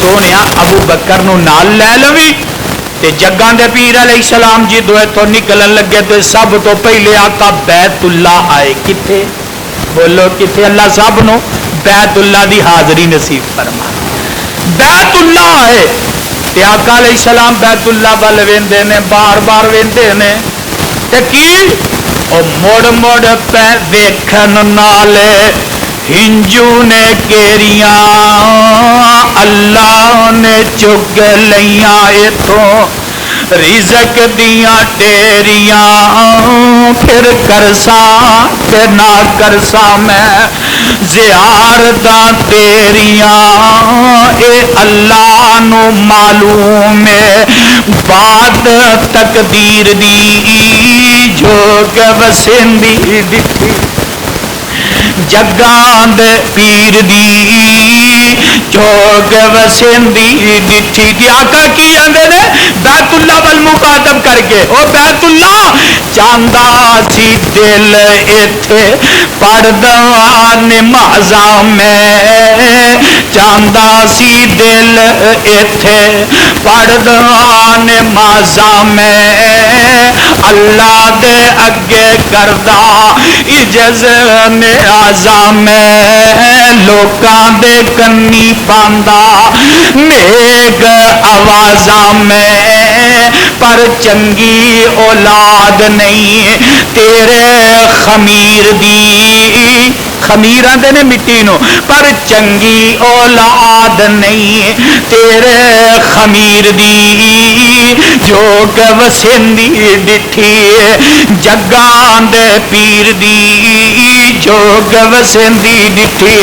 سونے ابو بکر نو نال لے لوی تے جگاں دے پیر علیہ السلام جی دو اتوں نکلن لگے تے سب تو پہلے آقا بیت اللہ آئے. کتھے بولو کتھے؟ اللہ سب نو بیت اللہ دی حاضری نصیب فرما. بیت اللہ آئے تے آقا علیہ السلام بیت اللہ ول ویندے نے, بار بار ویندے نے تے کی او مڑ مڑ پہ ویکھن نالے ہنجو نے کیریاں اللہ نے چگ لیاں اتوں رزق دیاں ٹیریاں پھر کرساں تے نہ کرساں میں زیارتاں تیریاں اے اللہ نو معلوم ہے بات تقدیر دی جو کہ وسندی دتی جگاں دے پیر دی چوک وسندی دٹھی. دی آقا کی آندے نے بیت اللہ ول مخاطب کر کے او بیت اللہ چاہندا سی دل ایتھے پڑھدا نمازاں میں چاہندا سی دل ایتھے پڑھدا نمازاں میں اللہ دے اگے کردا عجز نیازاں میں لوکاں دے کنی پاندا نیک آوازاں میں پر چنگی اولاد نہیں تیرے خمیر دی. خمیر آندے نے مٹی نو پر چنگی اولاد نہیں تیرے خمیر دی جو کہ وسندی ڈٹھی جگاں دے پیر دی جو کہ وسندی ڈٹھی.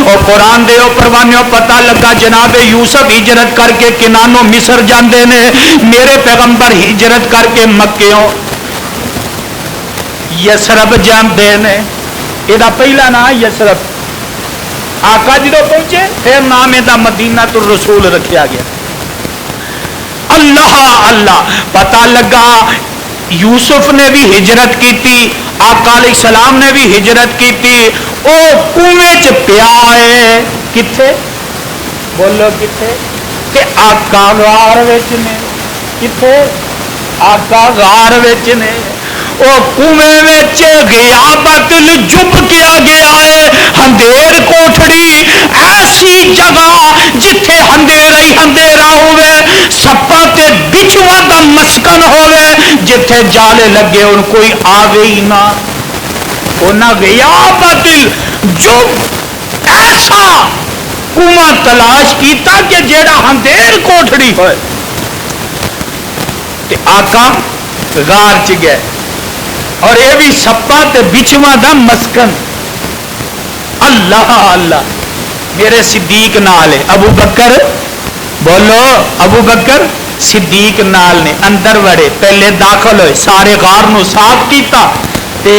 او قرآن دے او پروانیوں پتہ لگا جناب یوسف ہجرت کر کے کنانوں مصر جاندے نے, میرے پیغمبر ہجرت کر کے مکیوں یسرب جاندے نے. یہ پہلا نام یسرب. آقا جدو پہنچے پھر نام دا مدینہ الرسول رکھیا گیا. اللہ اللہ پتہ لگا یوسف نے بھی ہجرت کی, آقا علیہ السلام نے بھی ہجرت کی. او کنویں چ پیا ہے کتھے بولو کتھے کہ آقا غار وچ نے. کتھے آقا غار وچ نے. او کنویں وچ غیابت جب کیا گیا ہے اندھیر کوٹھڑی ایسی جگہ جتھے اندھیرا ہی اندھیرا ہوئے سپاں تے بچھواں دا مسکن ہوئے جتھے جالے لگے ان کوئی آوے ہی نہ. انہاں غیابت جب ایسا کنواں تلاش کیتا کہ جیڑا اندھیر کوٹھڑی ہوئے تے آقا غار چ گئے اور یہ بھی سپا تے بچھواں دا مسکن. اللہ اللہ میرے صدیق نال ہے ابو بکر بولو ابو بکر صدیق نال نے. اندر وڑے پہلے داخل ہوئے سارے غار نو صاف کیتا تے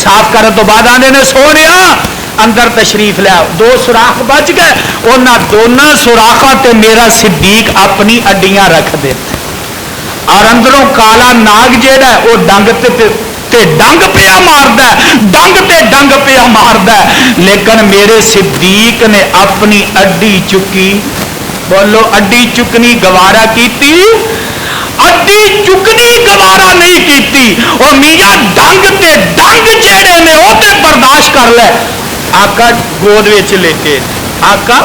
صاف کرنے تو بعد آنے نے سونیا اندر تشریف لیا. دو سوراخ بچ گئے انہاں دونوں سوراخاں تے میرا صدیق اپنی اڈیاں رکھ دیتے اور اندروں کالا ناگ جیڑا ہے وہ ڈنگ تے ڈنگ پیا ماردا ہے, ڈنگ تے ڈنگ پیا ماردا ہے. لیکن میرے صدیق نے اپنی اڈی چکی. بولو اڈی چکنی گوارا کیتی, اڈی چکنی گوارا نہیں کیتی. او میاں ڈنگ تے ڈنگ جیڑے نے وہ تے برداشت کر لے. آقا گود وچ لیٹے, آقا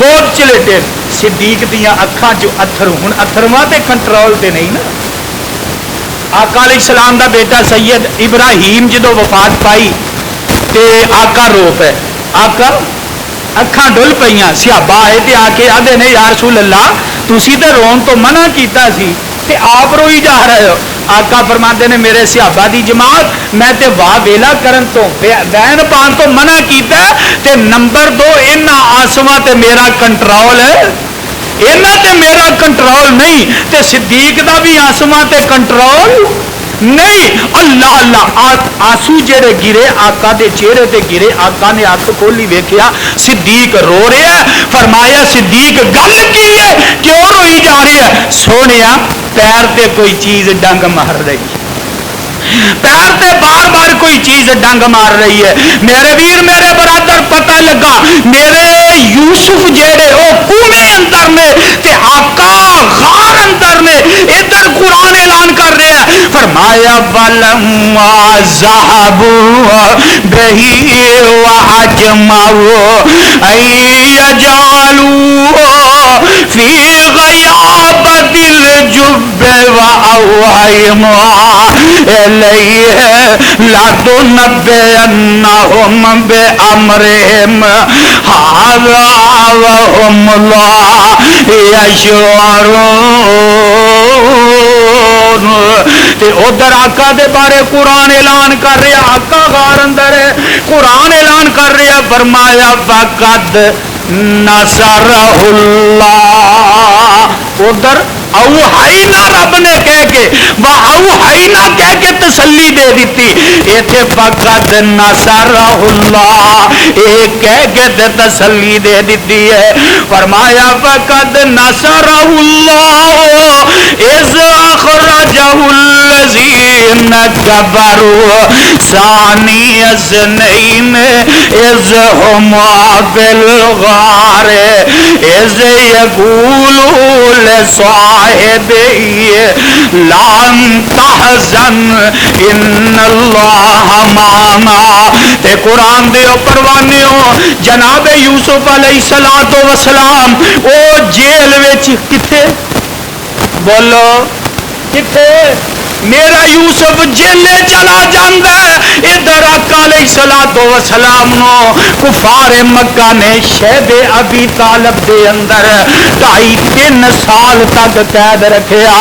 گود چ لیٹے. صدیق دیاں اکھاں جو اتھر ہن اتھرواں تے کنٹرول تے نہیں نا. آقا علیہ السلام دا بیٹا سید ابراہیم جدو وفات پائی تے آقا رو پے. آقا اکھاں ڈل پیاں صحابہ آئے تے آ کے آدھے نے یا رسول اللہ تسی تے رون تو منع کیتا سی تے آپ روئی جا رہے ہو. آقا فرماندے نے میرے صحابہ دی جماعت میں تے واہ ویلا کرن تو بین پان تو منع کیتا تے نمبر 2 انہاں آسماں تے میرا کنٹرول ہے, انہاں تے میرا کنٹرول نہیں تے صدیق دا بھی آسماں تے کنٹرول نہیں. اللہ اللہ آنسو جڑے گرے آقا دے چہرے تے گرے. آقا نے اکھ کھولی ویکھیا صدیق رو رہا ہے. فرمایا صدیق گل کی ہے کیوں روئی جا رہی ہے؟ سونیا پیر تے کوئی چیز ڈنگ مار رہی ہے, پیر تے بار بار کوئی چیز ڈنگ مار رہی ہے. میرے ویر میرے برادر پتہ لگا میرے یوسف جیڑے او کنویں اندر اندر نے تے آقا غار اندر نے ادھر قرآن اعلان کر رہا ہے فرمایا ولما ذهبوا به واجمعوا ان يجعلوا في غيابة الجب واوحينا اليه لتنبئنهم بامرهم هذا وهم لا يشعرون تے ادھر آقا دے بارے قرآن اعلان کر رہا آقا غار اندر ہے قرآن اعلان کر رہا فرمایا فقد نصرہ اللہ ادھر اوحینا رب نے کہہ کے اوحینا کہہ کے تسلی دے دیتی ایتھے فقد نصرہ اللہ ایک کہہ کے تسلی دے دیتی ہے فرمایا فقد نصرہ اللہ اذ اخرجہ الذین کفروا ثانی اثنین اذ ہما فی الغار اذ یقول لصاحبہ لا تحزن ان اللہ معنا تے قرآن دے پروانے ہو جناب یوسف علیہ السلام او جیل وچ کتے بولو کتے میرا یوسف جیلے چلا جاندہ ہے ادھر آقا علیہ السلام نو کفار مکہ نے شہد ابی طالب دے اندر 2.5-3 سال تک قید رکھیا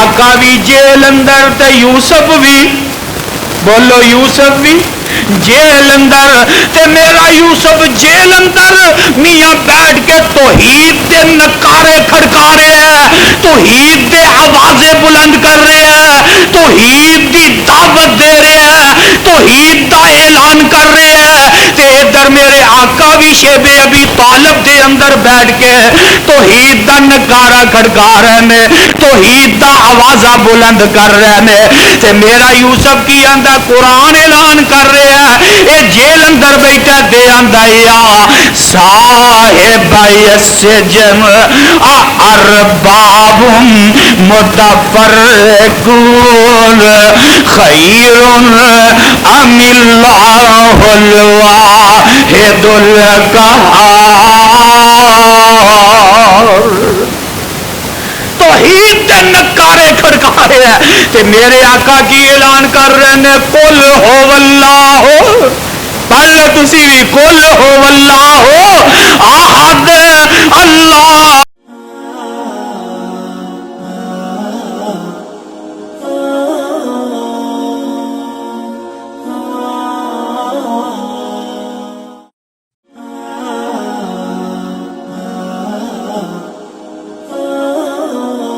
آقا بھی جیل اندر تے یوسف بھی بولو یوسف بھی جیل اندر تے میرا یوسف جیل اندر میاں بیٹھ کے توحید دے نکارے کھڑکا رہے ہیں توحید دے آوازیں بلند کر رہے ہیں توحید دی دعوت دے رہے ہیں توحید دا اعلان کر رہے ہیں تے ادھر میرے آقا بھی شیب ابی طالب دے اندر بیٹھ کے توحید دا نکارا کھڑکا رہے ہیں توحید دا آوازہ بلند کر رہے ہیں تے میرا یوسف کی اندر قرآن اعلان کر رہے اے جیل اندر بیٹھا دے آندا یا صاحب السجن ارباب متفرقون خیر ام اللہ الواحد القہار توحید دے نکارے کھڑکا رہے ہیں تے میرے آقا کی اعلان کر رہے ہیں قل ہو واللہ پڑھ لو تسی بھی قل ہو واللہ